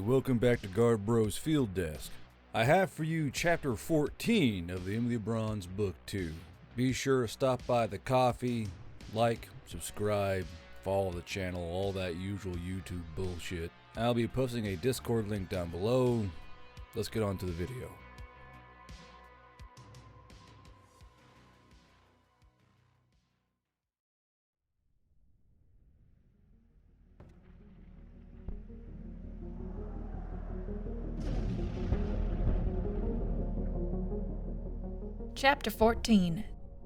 welcome back to Guard Bro's Field Desk. I have for you Chapter 14 of the Emily Bronze Book 2. Be sure to stop by the coffee, like, subscribe, follow the channel, all that usual YouTube bullshit. I'll be posting a Discord link down below. Let's get on to the video. Chapter 14.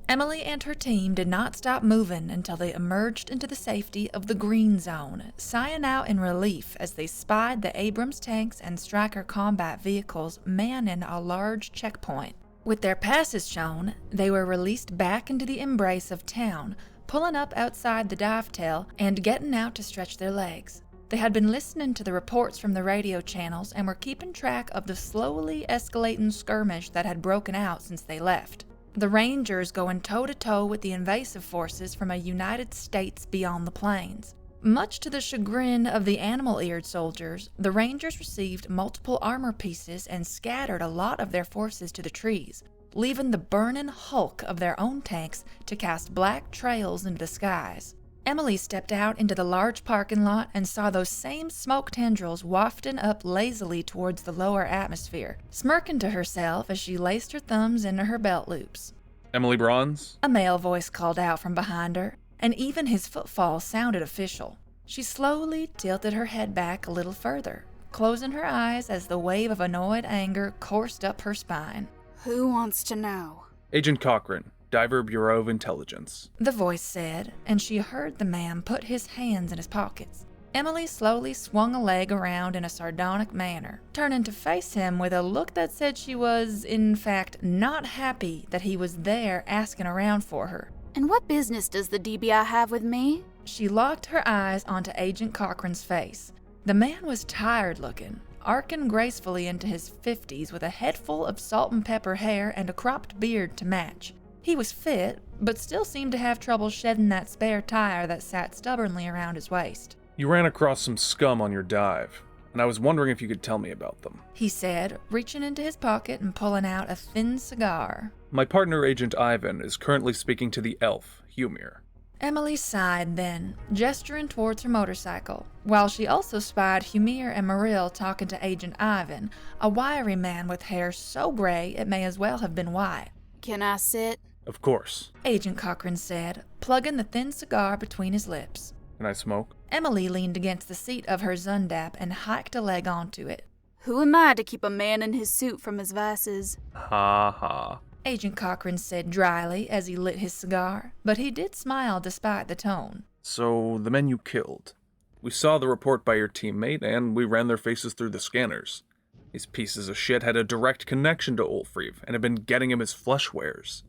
Emily and her team did not stop moving until they emerged into the safety of the Green Zone, sighing out in relief as they spied the Abrams tanks and Striker combat vehicles manning a large checkpoint. With their passes shown, they were released back into the embrace of town, pulling up outside the dive tail and getting out to stretch their legs. They had been listening to the reports from the radio channels and were keeping track of the slowly escalating skirmish that had broken out since they left. The Rangers going toe-to-toe with the invasive forces from a United States beyond the plains. Much to the chagrin of the animal-eared soldiers, the Rangers received multiple armor pieces and scattered a lot of their forces to the trees, leaving the burning hulk of their own tanks to cast black trails into the skies. Emily stepped out into the large parking lot and saw those same smoke tendrils wafting up lazily towards the lower atmosphere, smirking to herself as she laced her thumbs into her belt loops. Emily Bronze? A male voice called out from behind her, and even his footfall sounded official. She slowly tilted her head back a little further, closing her eyes as the wave of annoyed anger coursed up her spine. Who wants to know? Agent Cochran, Diver Bureau of Intelligence. The voice said, and she heard the man put his hands in his pockets. Emily slowly swung a leg around in a sardonic manner, turning to face him with a look that said she was, in fact, not happy that he was there asking around for her. And what business does the DBI have with me? She locked her eyes onto Agent Cochran's face. The man was tired looking, arcing gracefully into his 50s with a head full of salt and pepper hair and a cropped beard to match. He was fit, but still seemed to have trouble shedding that spare tire that sat stubbornly around his waist. You ran across some scum on your dive, and I was wondering if you could tell me about them. He said, reaching into his pocket and pulling out a thin cigar. My partner, Agent Ivan, is currently speaking to the elf, Humir. Emily sighed then, gesturing towards her motorcycle, while she also spied Humir and Marill talking to Agent Ivan, a wiry man with hair so gray it may as well have been white. Can I sit? Of course. Agent Cochran said, plugging the thin cigar between his lips. Can I smoke? Emily leaned against the seat of her Zundap and hiked a leg onto it. Who am I to keep a man in his suit from his vices? Ha ha. Agent Cochran said dryly as he lit his cigar, but he did smile despite the tone. So, the men you killed. We saw the report by your teammate, and we ran their faces through the scanners. These pieces of shit had a direct connection to Ulfriv, and had been getting him his flesh wares.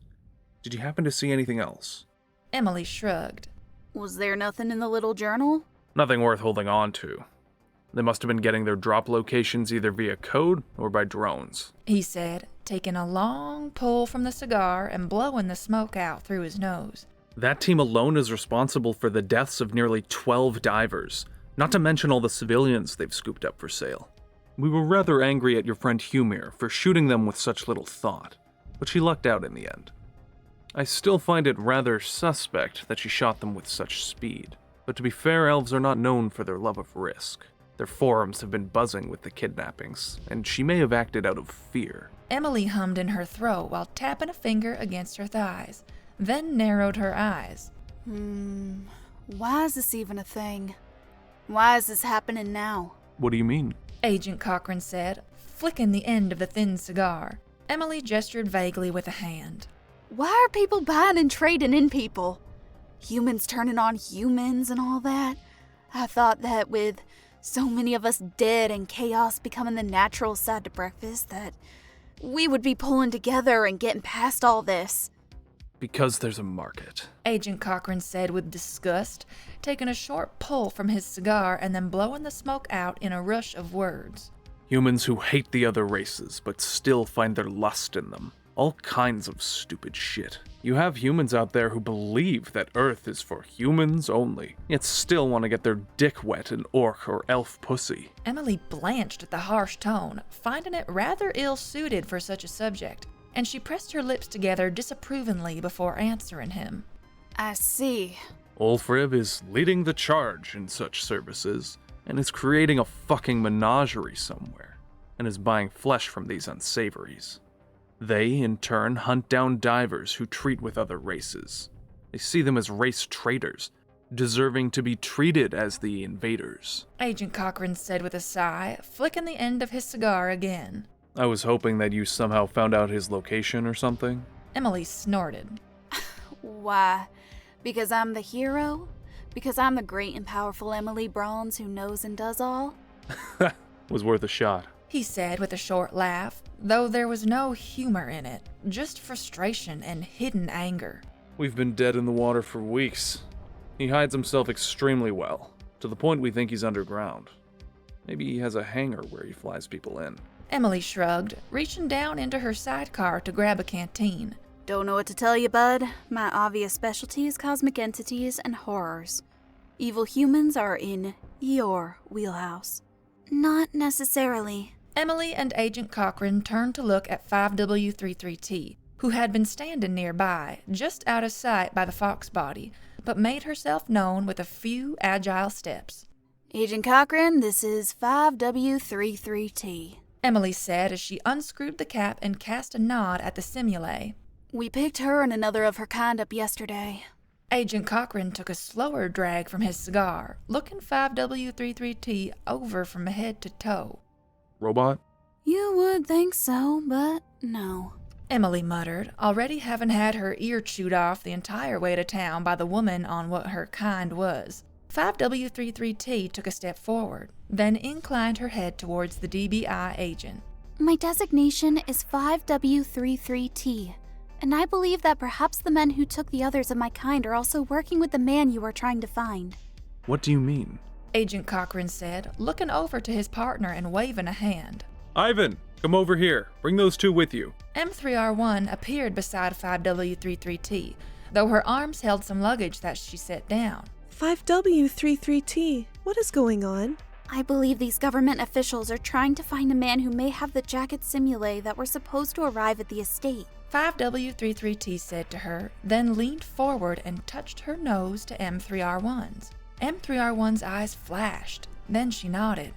Did you happen to see anything else? Emily shrugged. Was there nothing in the little journal? Nothing worth holding on to. They must have been getting their drop locations either via code or by drones. He said, taking a long pull from the cigar and blowing the smoke out through his nose. That team alone is responsible for the deaths of nearly 12 divers, not to mention all the civilians they've scooped up for sale. We were rather angry at your friend Humir for shooting them with such little thought, but she lucked out in the end. I still find it rather suspect that she shot them with such speed, but to be fair, elves are not known for their love of risk. Their forums have been buzzing with the kidnappings, and she may have acted out of fear. Emily hummed in her throat while tapping a finger against her thighs, then narrowed her eyes. Why is this even a thing? Why is this happening now? What do you mean? Agent Cochran said, flicking the end of the thin cigar. Emily gestured vaguely with a hand. Why are people buying and trading in people? Humans turning on humans and all that? I thought that with so many of us dead and chaos becoming the natural side to breakfast, that we would be pulling together and getting past all this. Because there's a market. Agent Cochran said with disgust, taking a short pull from his cigar and then blowing the smoke out in a rush of words. Humans who hate the other races but still find their lust in them. All kinds of stupid shit. You have humans out there who believe that Earth is for humans only, yet still want to get their dick wet in orc or elf pussy. Emily blanched at the harsh tone, finding it rather ill-suited for such a subject, and she pressed her lips together disapprovingly before answering him. I see. Ulfrib is leading the charge in such services, and is creating a fucking menagerie somewhere, and is buying flesh from these unsavories. They, in turn, hunt down divers who treat with other races. They see them as race traitors, deserving to be treated as the invaders. Agent Cochran said with a sigh, flicking the end of his cigar again. I was hoping that you somehow found out his location or something. Emily snorted. Why? Because I'm the hero? Because I'm the great and powerful Emily Bronze who knows and does all? Was worth a shot. He said with a short laugh, though there was no humor in it, just frustration and hidden anger. We've been dead in the water for weeks. He hides himself extremely well, to the point we think he's underground. Maybe he has a hangar where he flies people in. Emily shrugged, reaching down into her sidecar to grab a canteen. Don't know what to tell you, bud. My obvious specialty is cosmic entities and horrors. Evil humans are in your wheelhouse. Not necessarily. Emily and Agent Cochran turned to look at 5W33T, who had been standing nearby, just out of sight by the fox body, but made herself known with a few agile steps. Agent Cochran, this is 5W33T. Emily said as she unscrewed the cap and cast a nod at the simule. We picked her and another of her kind up yesterday. Agent Cochran took a slower drag from his cigar, looking 5W33T over from head to toe. Robot? You would think so, but no. Emily muttered, already having had her ear chewed off the entire way to town by the woman on what her kind was. 5W33T took a step forward, then inclined her head towards the DBI agent. My designation is 5W33T, and I believe that perhaps the men who took the others of my kind are also working with the man you are trying to find. What do you mean? Agent Cochran said, looking over to his partner and waving a hand. Ivan, come over here. Bring those two with you. M3R1 appeared beside 5W33T, though her arms held some luggage that she set down. 5W33T, what is going on? I believe these government officials are trying to find a man who may have the jacket simile that were supposed to arrive at the estate. 5W33T said to her, then leaned forward and touched her nose to M3R1's. M3R1's eyes flashed, then she nodded.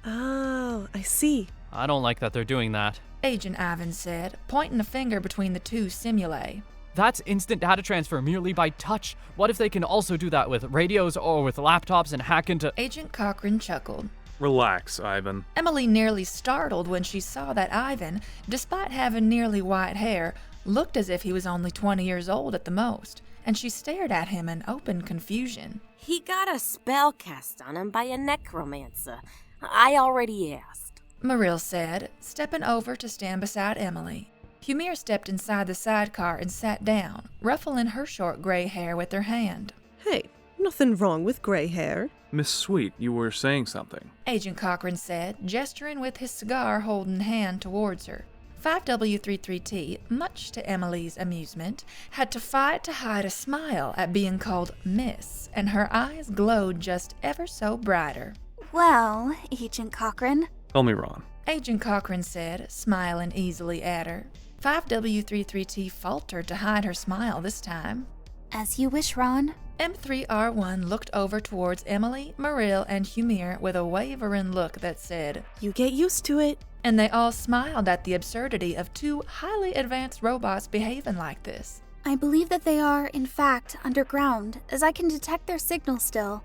Oh, I see. I don't like that they're doing that. Agent Ivan said, pointing a finger between the two simulae. That's instant data transfer merely by touch. What if they can also do that with radios or with laptops and hack into... Agent Cochran chuckled. Relax, Ivan. Emily nearly startled when she saw that Ivan, despite having nearly white hair, looked as if he was only 20 years old at the most, and she stared at him in open confusion. He got a spell cast on him by a necromancer. I already asked. Marill said, stepping over to stand beside Emily. Humir stepped inside the sidecar and sat down, ruffling her short gray hair with her hand. Hey, nothing wrong with gray hair. Miss Sweet, you were saying something. Agent Cochran said, gesturing with his cigar-holding hand towards her. 5W33T, much to Emily's amusement, had to fight to hide a smile at being called Miss, and her eyes glowed just ever so brighter. Well, Agent Cochran. Call me Ron. Agent Cochran said, smiling easily at her. 5W33T faltered to hide her smile this time. As you wish, Ron. M3R1 looked over towards Emily, Marill, and Humir with a wavering look that said, You get used to it. And they all smiled at the absurdity of two highly advanced robots behaving like this. I believe that they are, in fact, underground, as I can detect their signal still,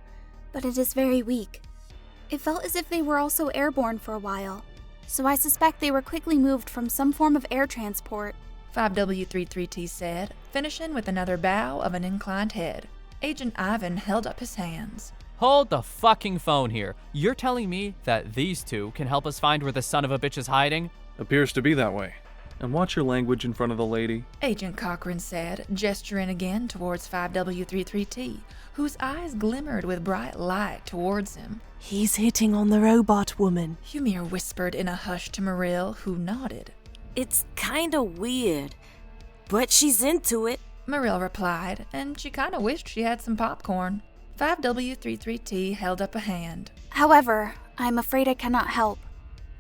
but it is very weak. It felt as if they were also airborne for a while, so I suspect they were quickly moved from some form of air transport. 5W33T said, finishing with another bow of an inclined head. Agent Ivan held up his hands. Hold the fucking phone here. You're telling me that these two can help us find where the son of a bitch is hiding? Appears to be that way. And watch your language in front of the lady. Agent Cochran said, gesturing again towards 5W33T, whose eyes glimmered with bright light towards him. He's hitting on the robot woman. Humir whispered in a hush to Marill, who nodded. It's kinda weird, but she's into it. Marill replied, and she kinda wished she had some popcorn. 5W33T held up a hand. However, I'm afraid I cannot help.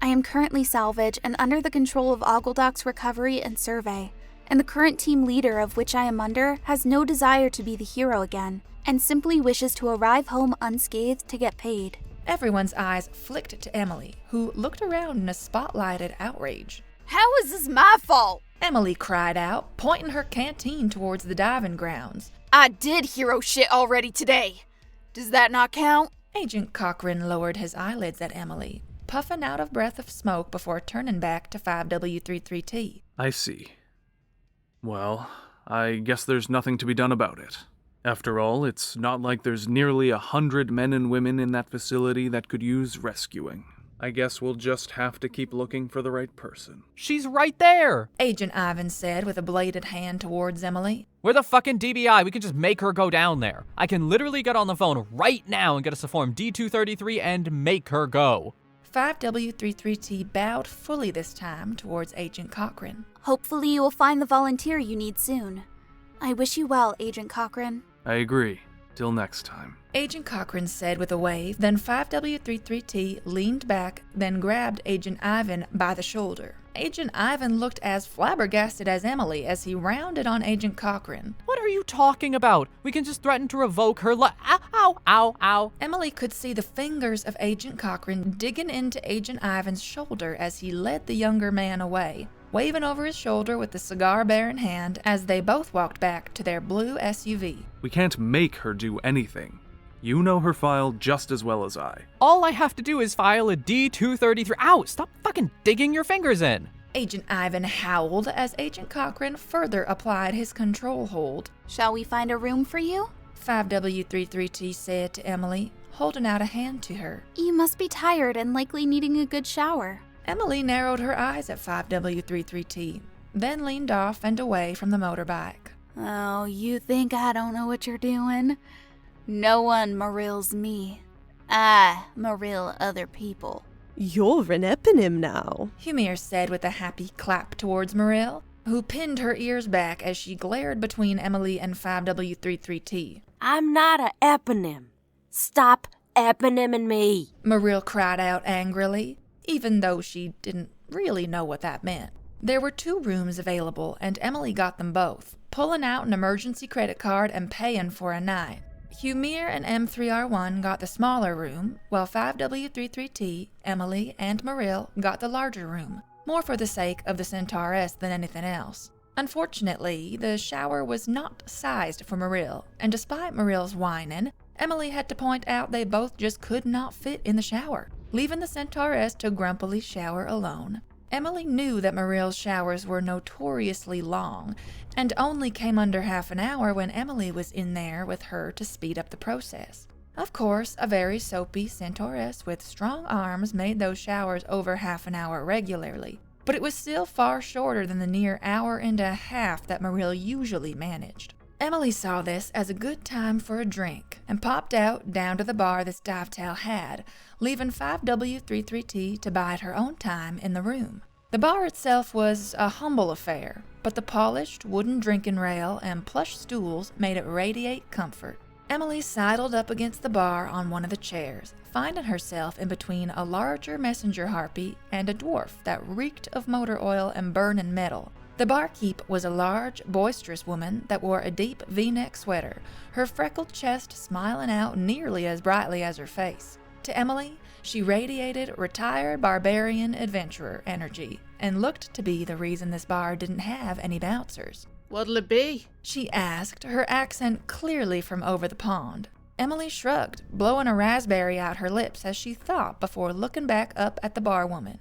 I am currently salvage and under the control of Oggledok's recovery and survey, and the current team leader of which I am under has no desire to be the hero again, and simply wishes to arrive home unscathed to get paid. Everyone's eyes flicked to Emily, who looked around in a spotlighted outrage. How is this my fault? Emily cried out, pointing her canteen towards the diving grounds. I did hero shit already today. Does that not count? Agent Cochran lowered his eyelids at Emily, puffing out a breath of smoke before turning back to 5W33T. I see. Well, I guess there's nothing to be done about it. After all, it's not like there's nearly 100 men and women in that facility that could use rescuing. I guess we'll just have to keep looking for the right person. She's right there! Agent Ivan said with a bladed hand towards Emily. We're the fucking DBI. We can just make her go down there. I can literally get on the phone right now and get us to form D233 and make her go. 5W33T bowed fully this time towards Agent Cochran. Hopefully you will find the volunteer you need soon. I wish you well, Agent Cochran. I agree. Till next time. Agent Cochran said with a wave, then 5W33T leaned back, then grabbed Agent Ivan by the shoulder. Agent Ivan looked as flabbergasted as Emily as he rounded on Agent Cochran. What are you talking about? We can just threaten to revoke her ow, ow, ow, ow. Emily could see the fingers of Agent Cochran digging into Agent Ivan's shoulder as he led the younger man away, waving over his shoulder with the cigar bear in hand as they both walked back to their blue SUV. We can't make her do anything. You know her file just as well as I. All I have to do is file a D233. Ow! Stop fucking digging your fingers in! Agent Ivan howled as Agent Cochran further applied his control hold. Shall we find a room for you? 5W33T said to Emily, holding out a hand to her. You must be tired and likely needing a good shower. Emily narrowed her eyes at 5W33T, then leaned off and away from the motorbike. Oh, you think I don't know what you're doing? No one Marills me. I Marill other people. You're an eponym now. Humir said with a happy clap towards Marill, who pinned her ears back as she glared between Emily and 5W33T. I'm not a eponym. Stop eponyming me. Marill cried out angrily, even though she didn't really know what that meant. There were 2 rooms available, and Emily got them both, pulling out an emergency credit card and paying for a night. Humir and M3R1 got the smaller room, while 5W33T, Emily, and Marill got the larger room, more for the sake of the Centaur S than anything else. Unfortunately, the shower was not sized for Marill, and despite Marill's whining, Emily had to point out they both just could not fit in the shower, leaving the Centaur S to grumpily shower alone. Emily knew that Marill's showers were notoriously long, and only came under half an hour when Emily was in there with her to speed up the process. Of course, a very soapy Centauress with strong arms made those showers over half an hour regularly, but it was still far shorter than the near hour and a half that Marill usually managed. Emily saw this as a good time for a drink and popped out down to the bar this dive towel had, leaving 5W33T to bide her own time in the room. The bar itself was a humble affair, but the polished wooden drinking rail and plush stools made it radiate comfort. Emily sidled up against the bar on one of the chairs, finding herself in between a larger messenger harpy and a dwarf that reeked of motor oil and burning metal. The barkeep was a large, boisterous woman that wore a deep V-neck sweater, her freckled chest smiling out nearly as brightly as her face. To Emily, she radiated retired barbarian adventurer energy and looked to be the reason this bar didn't have any bouncers. What'll it be? She asked, her accent clearly from over the pond. Emily shrugged, blowing a raspberry out her lips as she thought before looking back up at the barwoman.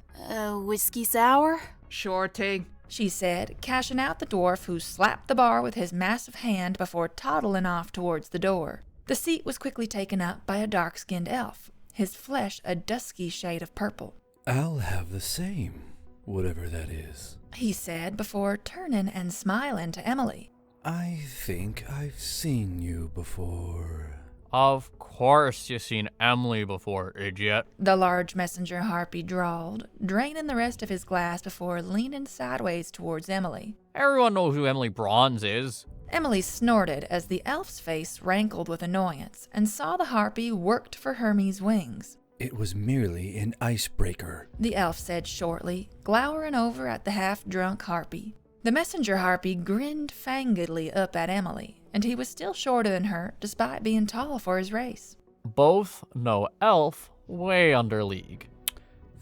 Whiskey sour? Sure thing. She said, cashing out the dwarf who slapped the bar with his massive hand before toddling off towards the door. The seat was quickly taken up by a dark-skinned elf, his flesh a dusky shade of purple. I'll have the same, whatever that is, he said before turning and smiling to Emily. I think I've seen you before. Of course you seen Emily before, idiot. The large messenger harpy drawled, draining the rest of his glass before leaning sideways towards Emily. Everyone knows who Emily Bronze is. Emily snorted as the elf's face rankled with annoyance and saw the harpy worked for Hermes' wings. It was merely an icebreaker, The elf said shortly, glowering over at the half-drunk harpy. The messenger harpy grinned fangedly up at Emily, and he was still shorter than her despite being tall for his race. Both no elf, way under league.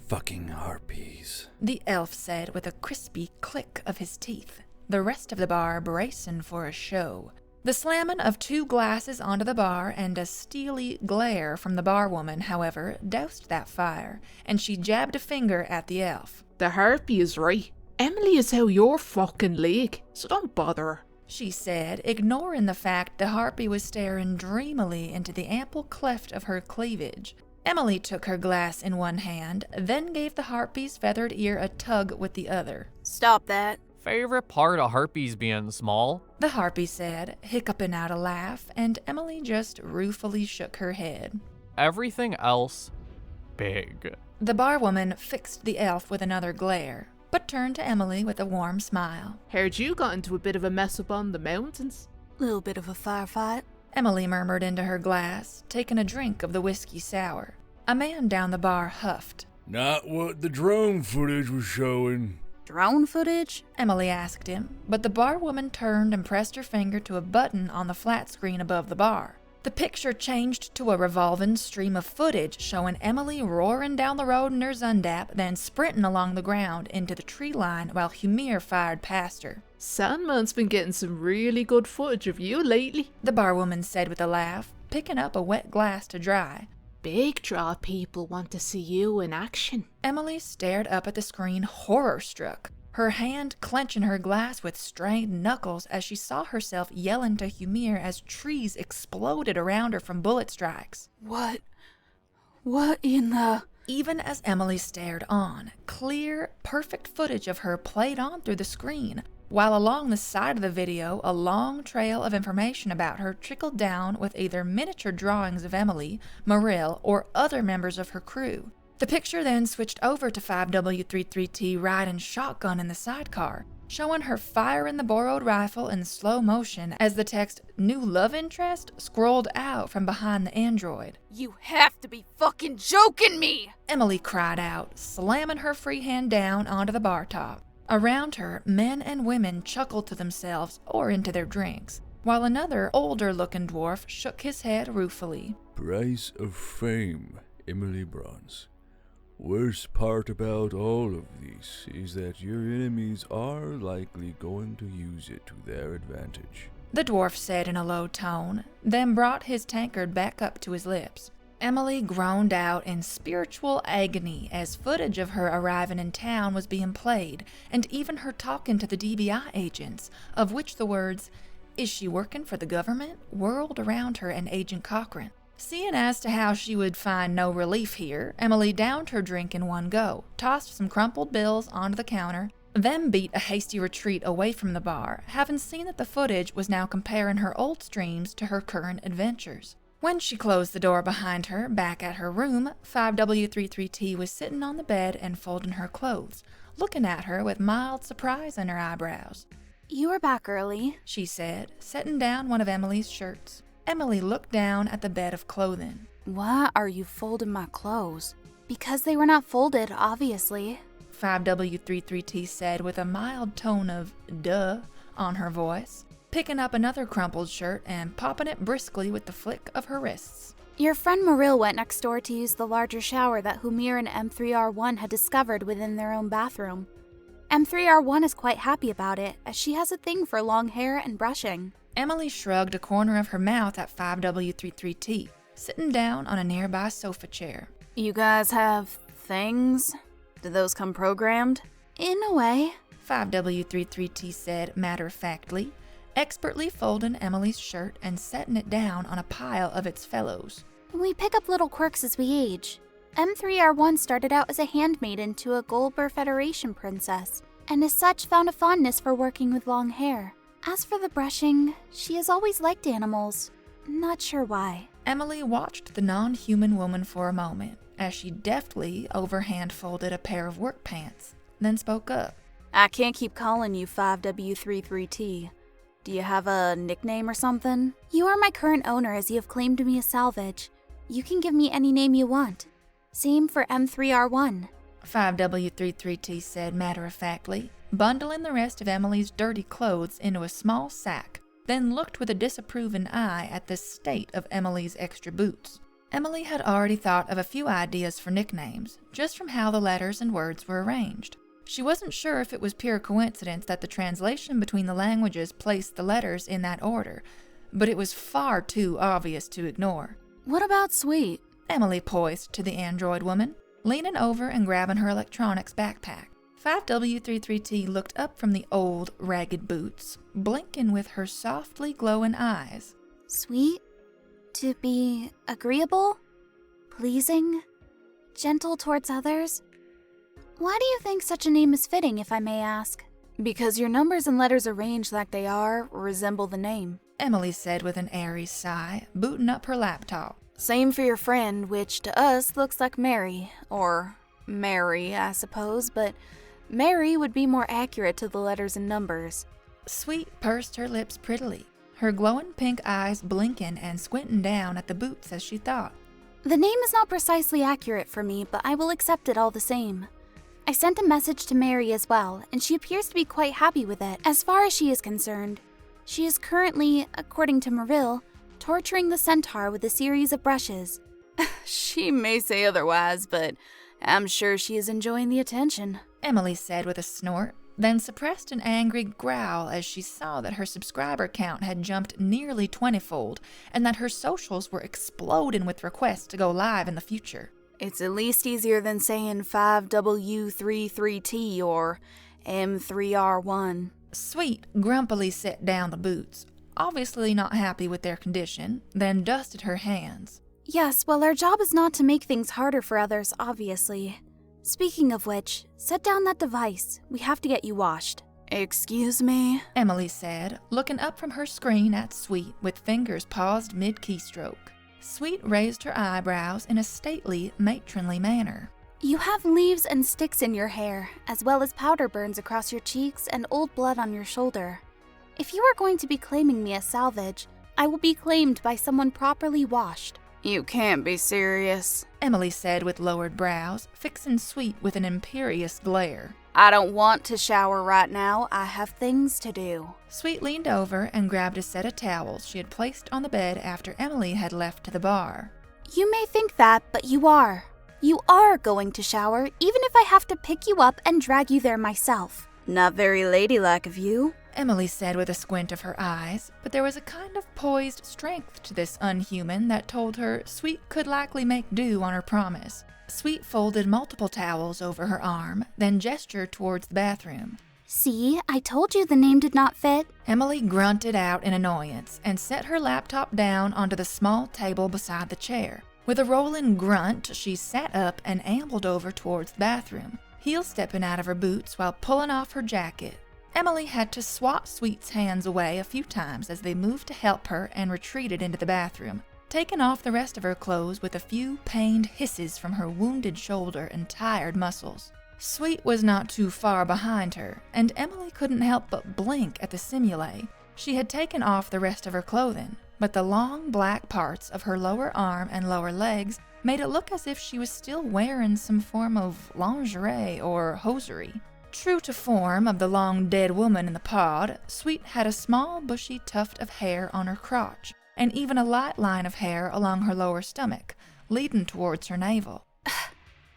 Fucking harpies. The elf said with a crispy click of his teeth, the rest of the bar bracing for a show. The slamming of 2 glasses onto the bar and a steely glare from the barwoman, however, doused that fire, and she jabbed a finger at the elf. The harpy is right. Emily is out your fucking league, so don't bother her. She said, ignoring the fact the harpy was staring dreamily into the ample cleft of her cleavage. Emily took her glass in one hand, then gave the harpy's feathered ear a tug with the other. Stop that. Favorite part of harpies being small? The harpy said, hiccuping out a laugh, and Emily just ruefully shook her head. Everything else, big. The barwoman fixed the elf with another glare, but turned to Emily with a warm smile. Heard you got into a bit of a mess up on the mountains. Little bit of a firefight. Emily murmured into her glass, taking a drink of the whiskey sour. A man down the bar huffed. Not what the drone footage was showing. Drone footage? Emily asked him, but the barwoman turned and pressed her finger to a button on the flat screen above the bar. The picture changed to a revolving stream of footage showing Emily roaring down the road in her Zundap, then sprinting along the ground into the tree line while Humir fired past her. Sandman's been getting some really good footage of you lately. The barwoman said with a laugh, picking up a wet glass to dry. Big draw people want to see you in action. Emily stared up at the screen, horror-struck, her hand clenching her glass with strained knuckles as she saw herself yelling to Humir as trees exploded around her from bullet strikes. What in the... Even as Emily stared on, clear, perfect footage of her played on through the screen, while along the side of the video, a long trail of information about her trickled down with either miniature drawings of Emily, Marill, or other members of her crew. The picture then switched over to 5W33T riding shotgun in the sidecar, showing her firing the borrowed rifle in slow motion as the text "New Love Interest" scrolled out from behind the android. You have to be fucking joking me! Emily cried out, slamming her free hand down onto the bar top. Around her, men and women chuckled to themselves or into their drinks, while another older-looking dwarf shook his head ruefully. Price of fame, Emily Bronze. Worst part about all of this is that your enemies are likely going to use it to their advantage. The dwarf said in a low tone, then brought his tankard back up to his lips. Emily groaned out in spiritual agony as footage of her arriving in town was being played, and even her talking to the DBI agents, of which the words, "Is she working for the government?" whirled around her and Agent Cochran. Seeing as to how she would find no relief here, Emily downed her drink in one go, tossed some crumpled bills onto the counter, then beat a hasty retreat away from the bar, having seen that the footage was now comparing her old streams to her current adventures. When she closed the door behind her, back at her room, 5W33T was sitting on the bed and folding her clothes, looking at her with mild surprise in her eyebrows. You were back early, she said, setting down one of Emily's shirts. Emily looked down at the bed of clothing. Why are you folding my clothes? Because they were not folded, obviously. 5W33T said with a mild tone of duh on her voice, picking up another crumpled shirt and popping it briskly with the flick of her wrists. Your friend Marill went next door to use the larger shower that Humir and M3R1 had discovered within their own bathroom. M3R1 is quite happy about it, as she has a thing for long hair and brushing. Emily shrugged a corner of her mouth at 5W33T, sitting down on a nearby sofa chair. You guys have things? Did those come programmed? In a way, 5W33T said matter-of-factly, expertly folding Emily's shirt and setting it down on a pile of its fellows. We pick up little quirks as we age. M3R1 started out as a handmaiden to a Golber Federation princess, and as such found a fondness for working with long hair. As for the brushing, she has always liked animals. Not sure why. Emily watched the non-human woman for a moment as she deftly overhand folded a pair of work pants, then spoke up. I can't keep calling you 5W33T. Do you have a nickname or something? You are my current owner as you have claimed me as salvage. You can give me any name you want. Same for M3R1. 5W33T said matter-of-factly, bundling the rest of Emily's dirty clothes into a small sack, then looked with a disapproving eye at the state of Emily's extra boots. Emily had already thought of a few ideas for nicknames, just from how the letters and words were arranged. She wasn't sure if it was pure coincidence that the translation between the languages placed the letters in that order, but it was far too obvious to ignore. What about Sweet? Emily poised to the android woman, leaning over and grabbing her electronics backpack. 5W33T looked up from the old, ragged boots, blinking with her softly glowing eyes. Sweet? To be agreeable? Pleasing? Gentle towards others? Why do you think such a name is fitting, if I may ask? Because your numbers and letters arranged like they are resemble the name, Emily said with an airy sigh, booting up her laptop. Same for your friend, which to us looks like Mary, or Mary, I suppose, but Mary would be more accurate to the letters and numbers. Sweet pursed her lips prettily, her glowing pink eyes blinking and squinting down at the boots as she thought. The name is not precisely accurate for me, but I will accept it all the same. I sent a message to Mary as well, and she appears to be quite happy with it. As far as she is concerned, she is currently, according to Marill, torturing the centaur with a series of brushes. She may say otherwise, but I'm sure she is enjoying the attention, Emily said with a snort, then suppressed an angry growl as she saw that her subscriber count had jumped nearly 20-fold and that her socials were exploding with requests to go live in the future. It's at least easier than saying 5W33T or M3R1. Sweet grumpily set down the boots, obviously not happy with their condition, then dusted her hands. Yes, well, our job is not to make things harder for others, obviously. Speaking of which, set down that device. We have to get you washed. Excuse me? Emily said, looking up from her screen at Sweet with fingers paused mid-keystroke. Sweet raised her eyebrows in a stately, matronly manner. You have leaves and sticks in your hair, as well as powder burns across your cheeks and old blood on your shoulder. If you are going to be claiming me as salvage, I will be claimed by someone properly washed. You can't be serious, Emily said with lowered brows, fixing Sweet with an imperious glare. I don't want to shower right now. I have things to do. Sweet leaned over and grabbed a set of towels she had placed on the bed after Emily had left to the bar. You may think that, but you are. You are going to shower, even if I have to pick you up and drag you there myself. Not very ladylike of you, Emily said with a squint of her eyes, but there was a kind of poised strength to this unhuman that told her Sweet could likely make do on her promise. Sweet folded multiple towels over her arm, then gestured towards the bathroom. See, I told you the name did not fit. Emily grunted out in annoyance and set her laptop down onto the small table beside the chair. With a rolling grunt, she sat up and ambled over towards the bathroom, heel stepping out of her boots while pulling off her jacket. Emily had to swat Sweet's hands away a few times as they moved to help her and retreated into the bathroom, taking off the rest of her clothes with a few pained hisses from her wounded shoulder and tired muscles. Sweet was not too far behind her, and Emily couldn't help but blink at the simile. She had taken off the rest of her clothing, but the long black parts of her lower arm and lower legs made it look as if she was still wearing some form of lingerie or hosiery. True to form of the long dead woman in the pod, Sweet had a small bushy tuft of hair on her crotch, and even a light line of hair along her lower stomach, leading towards her navel.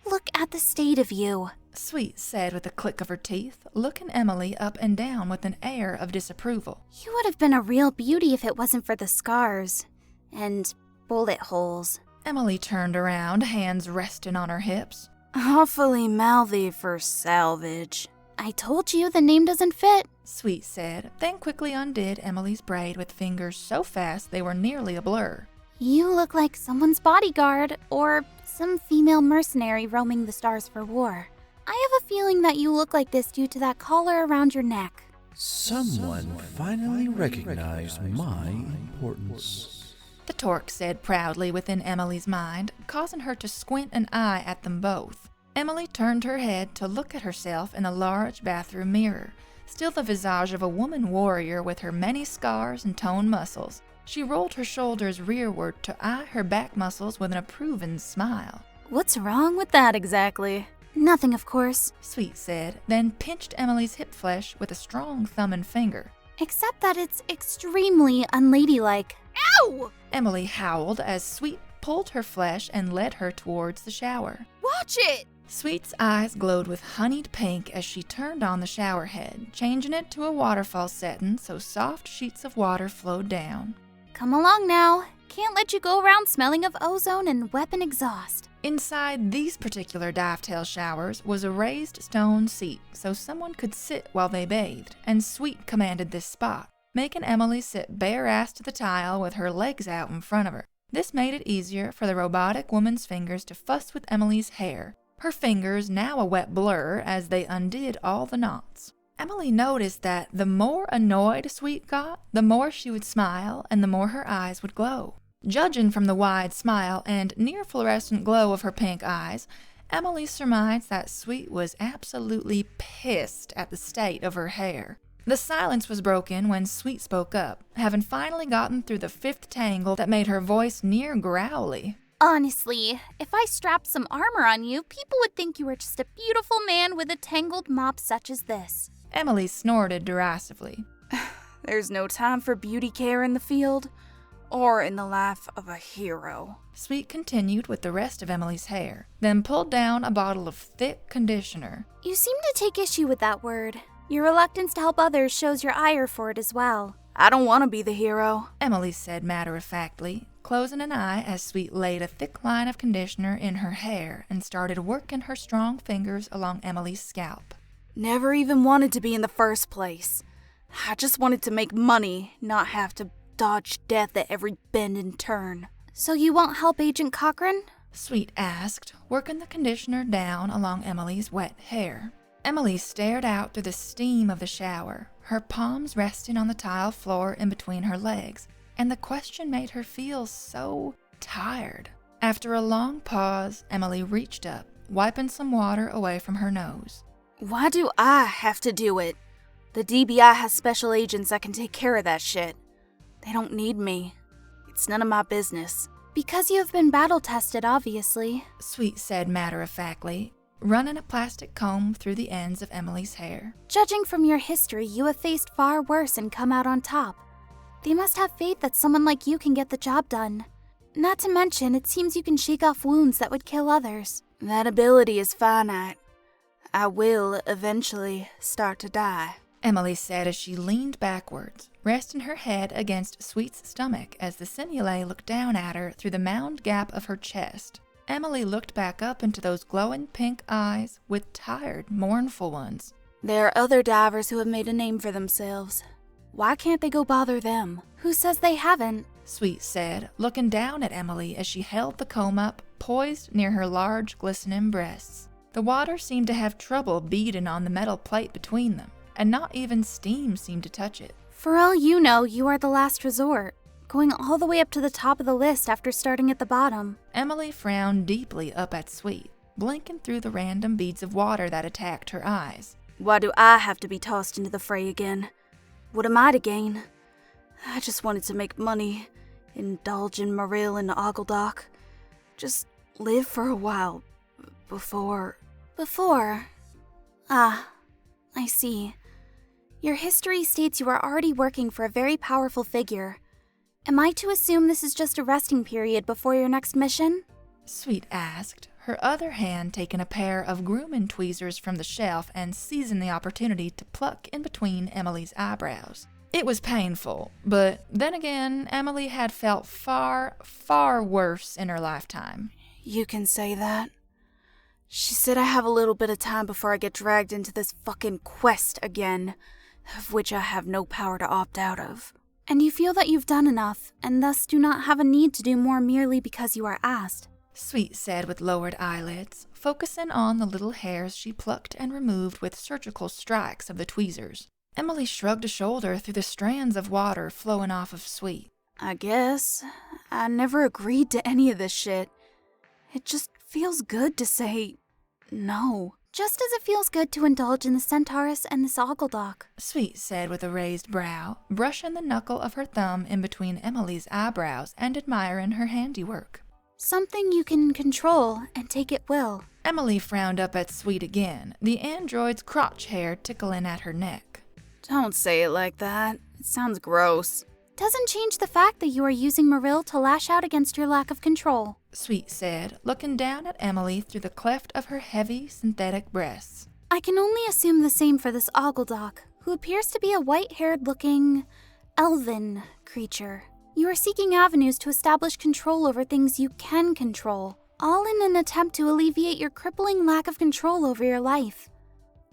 Look at the state of you, Sweet said with a click of her teeth, looking Emily up and down with an air of disapproval. You would have been a real beauty if it wasn't for the scars and bullet holes. Emily turned around, hands resting on her hips. Awfully mouthy for salvage. I told you the name doesn't fit, Sweet said, then quickly undid Emily's braid with fingers so fast they were nearly a blur. You look like someone's bodyguard or some female mercenary roaming the stars for war. I have a feeling that you look like this due to that collar around your neck. Someone finally recognized my importance. the Torque said proudly within Emily's mind, causing her to squint an eye at them both. Emily turned her head to look at herself in a large bathroom mirror, still the visage of a woman warrior with her many scars and toned muscles. She rolled her shoulders rearward to eye her back muscles with an approving smile. What's wrong with that exactly? Nothing, of course, Sweet said, then pinched Emily's hip flesh with a strong thumb and finger. except that it's extremely unladylike. Ow! Emily howled as Sweet pulled her flesh and led her towards the shower. Watch it! Sweet's eyes glowed with honeyed pink as she turned on the shower head, changing it to a waterfall setting so soft sheets of water flowed down. Come along now. Can't let you go around smelling of ozone and weapon exhaust. Inside these particular divetail showers was a raised stone seat so someone could sit while they bathed, and Sweet commanded this spot, making Emily sit bare-ass to the tile with her legs out in front of her. This made it easier for the robotic woman's fingers to fuss with Emily's hair, her fingers now a wet blur as they undid all the knots. Emily noticed that the more annoyed Sweet got, the more she would smile and the more her eyes would glow. Judging from the wide smile and near-fluorescent glow of her pink eyes, Emily surmised that Sweet was absolutely pissed at the state of her hair. The silence was broken when Sweet spoke up, having finally gotten through the fifth tangle that made her voice near growly. Honestly, if I strapped some armor on you, people would think you were just a beautiful man with a tangled mop such as this. Emily snorted derisively. There's no time for beauty care in the field, or in the life of a hero. Sweet continued with the rest of Emily's hair, then pulled down a bottle of thick conditioner. You seem to take issue with that word. Your reluctance to help others shows your ire for it as well. I don't want to be the hero, Emily said matter-of-factly, closing an eye as Sweet laid a thick line of conditioner in her hair and started working her strong fingers along Emily's scalp. Never even wanted to be in the first place. I just wanted to make money, not have to dodge death at every bend and turn. So you won't help Agent Cochran? Sweet asked, working the conditioner down along Emily's wet hair. Emily stared out through the steam of the shower, her palms resting on the tile floor in between her legs, and the question made her feel so tired. After a long pause, Emily reached up, wiping some water away from her nose. Why do I have to do it? The DBI has special agents that can take care of that shit. They don't need me. It's none of my business. Because you have been battle-tested, obviously, Sweet said matter-of-factly, running a plastic comb through the ends of Emily's hair. Judging from your history, you have faced far worse and come out on top. They must have faith that someone like you can get the job done. Not to mention, it seems you can shake off wounds that would kill others. That ability is finite. I will eventually start to die, Emily said as she leaned backwards, resting her head against Sweet's stomach as the simule looked down at her through the mound gap of her chest. Emily looked back up into those glowing pink eyes with tired, mournful ones. There are other divers who have made a name for themselves. Why can't they go bother them? Who says they haven't? Sweet said, looking down at Emily as she held the comb up, poised near her large, glistening breasts. The water seemed to have trouble beading on the metal plate between them, and not even steam seemed to touch it. For all you know, you are the last resort, going all the way up to the top of the list after starting at the bottom. Emily frowned deeply up at Sweet, blinking through the random beads of water that attacked her eyes. Why do I have to be tossed into the fray again? What am I to gain? I just wanted to make money, indulge in Marill and Oggledok. Just live for a while, before... Ah, I see. Your history states you are already working for a very powerful figure. Am I to assume this is just a resting period before your next mission? Sweet asked, her other hand taking a pair of grooming tweezers from the shelf and seizing the opportunity to pluck in between Emily's eyebrows. It was painful, but then again, Emily had felt far, far worse in her lifetime. You can say that. She said I have a little bit of time before I get dragged into this fucking quest again, of which I have no power to opt out of. And you feel that you've done enough, and thus do not have a need to do more merely because you are asked. Sweet said with lowered eyelids, focusing on the little hairs she plucked and removed with surgical strikes of the tweezers. Emily shrugged a shoulder through the strands of water flowing off of Sweet. I guess. I never agreed to any of this shit. It just feels good to say no. Just as it feels good to indulge in the Centaurus and the Oggledok, Sweet said with a raised brow, brushing the knuckle of her thumb in between Emily's eyebrows and admiring her handiwork. Something you can control and take at will. Emily frowned up at Sweet again, the android's crotch hair tickling at her neck. Don't say it like that. It sounds gross. Doesn't change the fact that you are using Marill to lash out against your lack of control. Sweet said, looking down at Emily through the cleft of her heavy, synthetic breasts. I can only assume the same for this Oggledok, who appears to be a white-haired looking elven creature. You are seeking avenues to establish control over things you can control, all in an attempt to alleviate your crippling lack of control over your life.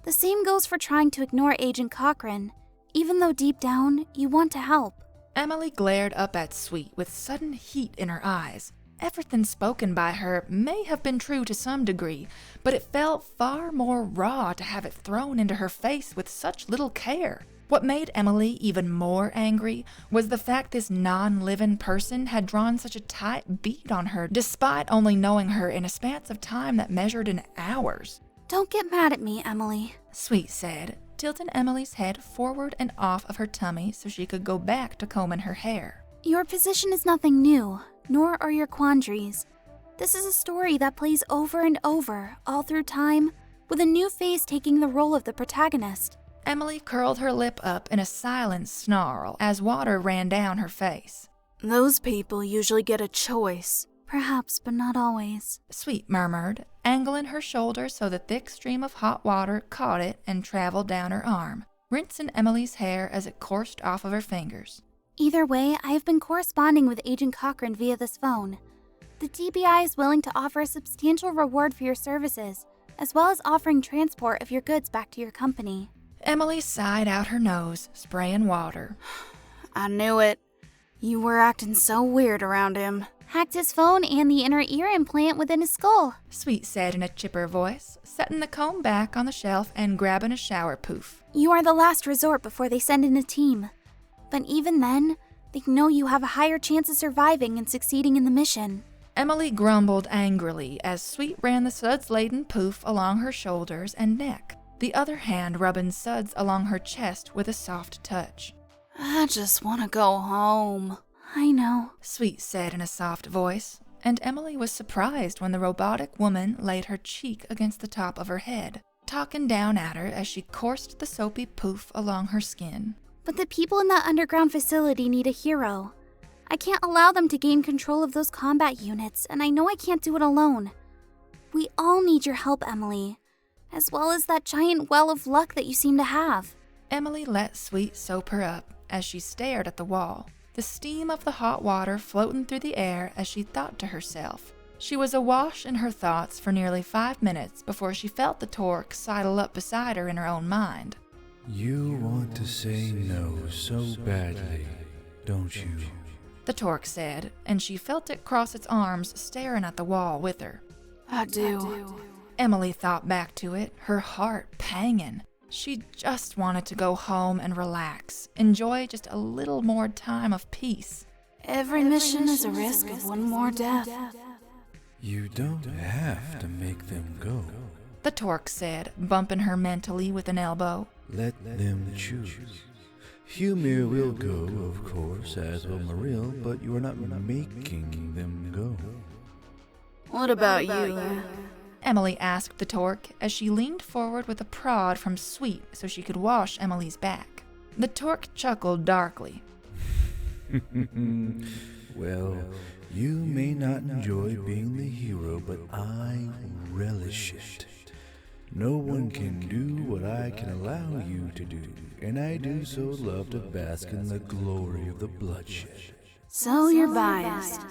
The same goes for trying to ignore Agent Cochrane, even though deep down, you want to help. Emily glared up at Sweet with sudden heat in her eyes. Everything spoken by her may have been true to some degree, but it felt far more raw to have it thrown into her face with such little care. What made Emily even more angry was the fact this non-living person had drawn such a tight bead on her, despite only knowing her in a span of time that measured in hours. Don't get mad at me, Emily, Sweet said, tilting Emily's head forward and off of her tummy so she could go back to combing her hair. Your position is nothing new, nor are your quandaries. This is a story that plays over and over, all through time, with a new face taking the role of the protagonist. Emily curled her lip up in a silent snarl as water ran down her face. Those people usually get a choice. Perhaps, but not always. Sweet murmured, angling her shoulder so the thick stream of hot water caught it and traveled down her arm, rinsing Emily's hair as it coursed off of her fingers. Either way, I have been corresponding with Agent Cochrane via this phone. The DBI is willing to offer a substantial reward for your services, as well as offering transport of your goods back to your company. Emily sighed out her nose, spraying water. I knew it. You were acting so weird around him. Hacked his phone and the inner ear implant within his skull, Sweet said in a chipper voice, setting the comb back on the shelf and grabbing a shower poof. You are the last resort before they send in a team. But even then, they know you have a higher chance of surviving and succeeding in the mission. Emily grumbled angrily as Sweet ran the suds-laden poof along her shoulders and neck, the other hand rubbing suds along her chest with a soft touch. I just want to go home. I know, Sweet said in a soft voice, and Emily was surprised when the robotic woman laid her cheek against the top of her head, talking down at her as she coursed the soapy poof along her skin. But the people in that underground facility need a hero. I can't allow them to gain control of those combat units, and I know I can't do it alone. We all need your help, Emily, as well as that giant well of luck that you seem to have. Emily let Sweet soap her up as she stared at the wall, the steam of the hot water floating through the air as she thought to herself. She was awash in her thoughts for nearly 5 minutes before she felt the torque sidle up beside her in her own mind. You want to say no so badly, don't you? The torque said, and she felt it cross its arms, staring at the wall with her. I do. Emily thought back to it, her heart panging. She just wanted to go home and relax, enjoy just a little more time of peace. Every mission is a risk of one more death. You don't have to make them go. The torque said, bumping her mentally with an elbow. Let them choose. Humir will go, of course, as will Marill, but you are not making them go. What about you? Emily asked the torque as she leaned forward with a prod from Sweet so she could wash Emily's back. The torque chuckled darkly. Well, you may not enjoy being the hero, but I relish it. No one can do what I can allow you to do, and I do so love to bask in the glory of the bloodshed. So you're biased.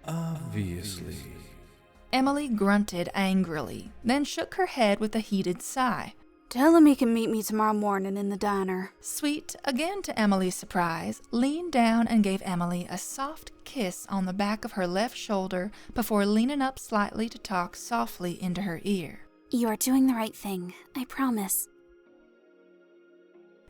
Obviously. Emily grunted angrily, then shook her head with a heated sigh. Tell him he can meet me tomorrow morning in the diner. Sweet, again to Emily's surprise, leaned down and gave Emily a soft kiss on the back of her left shoulder before leaning up slightly to talk softly into her ear. You are doing the right thing, I promise.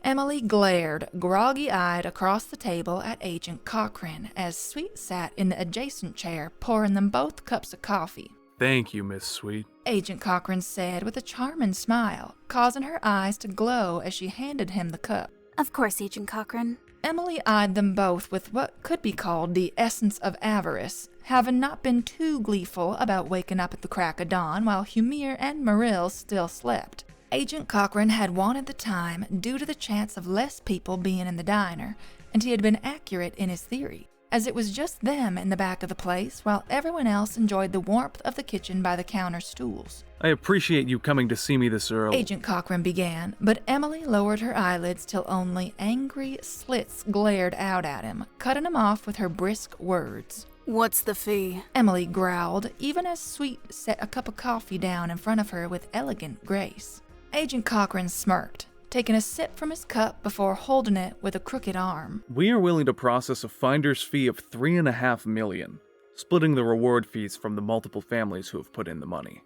Emily glared, groggy-eyed, across the table at Agent Cochrane as Sweet sat in the adjacent chair, pouring them both cups of coffee. Thank you, Miss Sweet. Agent Cochrane said with a charming smile, causing her eyes to glow as she handed him the cup. Of course, Agent Cochrane. Emily eyed them both with what could be called the essence of avarice, having not been too gleeful about waking up at the crack of dawn while Humir and Marill still slept. Agent Cochrane had wanted the time due to the chance of less people being in the diner, and he had been accurate in his theory, as it was just them in the back of the place while everyone else enjoyed the warmth of the kitchen by the counter stools. I appreciate you coming to see me this early. Agent Cochrane began, but Emily lowered her eyelids till only angry slits glared out at him, cutting him off with her brisk words. What's the fee? Emily growled, even as Sweet set a cup of coffee down in front of her with elegant grace. Agent Cochrane smirked, taking a sip from his cup before holding it with a crooked arm. We are willing to process a finder's fee of $3.5 million, splitting the reward fees from the multiple families who have put in the money.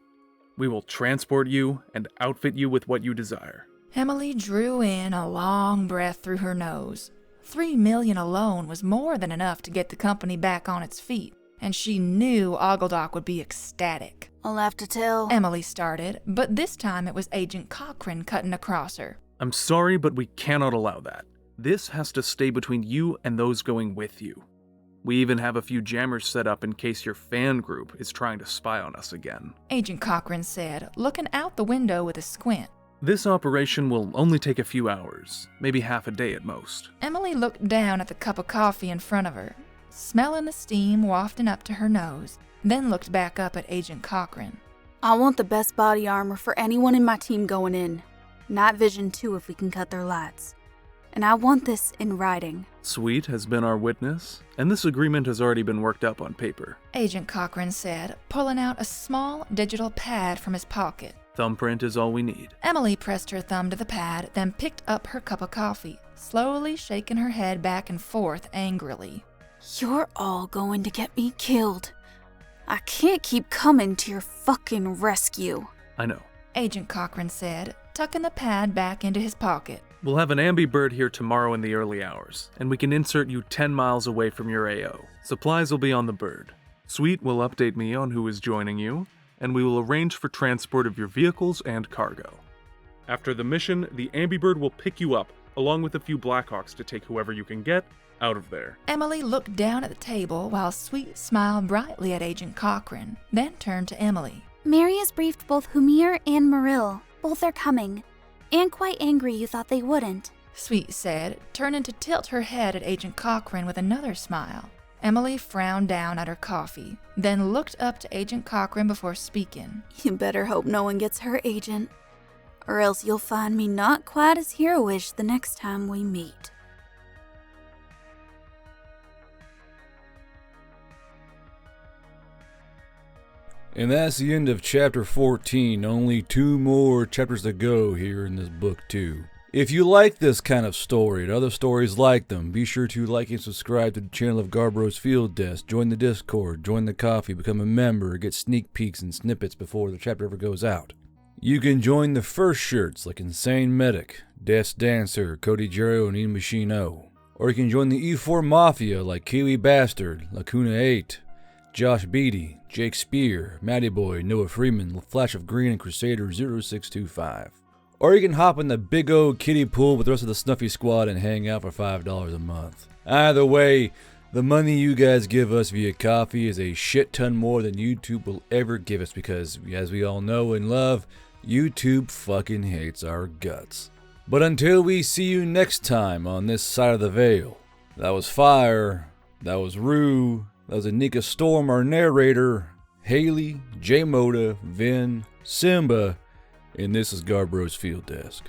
We will transport you and outfit you with what you desire. Emily drew in a long breath through her nose. $3 million alone was more than enough to get the company back on its feet, and she knew Oggledok would be ecstatic. I'll have to tell. Emily started, but this time it was Agent Cochrane cutting across her. I'm sorry, but we cannot allow that. This has to stay between you and those going with you. We even have a few jammers set up in case your fan group is trying to spy on us again. Agent Cochrane said, looking out the window with a squint. This operation will only take a few hours, maybe half a day at most. Emily looked down at the cup of coffee in front of her, smelling the steam wafting up to her nose, then looked back up at Agent Cochrane. I want the best body armor for anyone in my team going in. Night vision too if we can cut their lights. And I want this in writing. Sweet has been our witness, and this agreement has already been worked up on paper. Agent Cochrane said, pulling out a small digital pad from his pocket. Thumbprint is all we need. Emily pressed her thumb to the pad, then picked up her cup of coffee, slowly shaking her head back and forth angrily. You're all going to get me killed. I can't keep coming to your fucking rescue. I know. Agent Cochrane said, tucking the pad back into his pocket. We'll have an ambibird here tomorrow in the early hours, and we can insert you 10 miles away from your AO. Supplies will be on the bird. Sweet will update me on who is joining you, and we will arrange for transport of your vehicles and cargo. After the mission, the ambibird will pick you up, along with a few Blackhawks to take whoever you can get out of there. Emily looked down at the table while Sweet smiled brightly at Agent Cochrane, then turned to Emily. Mary has briefed both Humir and Marill. Both are coming. And quite angry you thought they wouldn't. Sweet said, turning to tilt her head at Agent Cochrane with another smile. Emily frowned down at her coffee, then looked up to Agent Cochrane before speaking. You better hope no one gets hurt, Agent. Or else you'll find me not quite as heroish the next time we meet. And that's the end of chapter 14. Only 2 more chapters to go here in this book too. If you like this kind of story and other stories like them, be sure to like and subscribe to the channel of Garbro's Field Desk, join the Discord, join the coffee, become a member, get sneak peeks and snippets before the chapter ever goes out. You can join the first shirts like Insane Medic, Death's Dancer, Cody Jero, and Ian Machino. Or you can join the E4 Mafia like Kiwi Bastard, Lacuna 8, Josh Beatty, Jake Spear, Matty Boy, Noah Freeman, Flash of Green, and Crusader 0625. Or you can hop in the big old kiddie pool with the rest of the Snuffy Squad and hang out for $5 a month. Either way, the money you guys give us via coffee is a shit ton more than YouTube will ever give us because, as we all know and love, YouTube fucking hates our guts. But until we see you next time on this side of the veil, that was Fire, that was Rue, that was Annika Storm, our narrator, Hailey, Jmota, Vynn, Simba, and this is Garbro's Field Desk.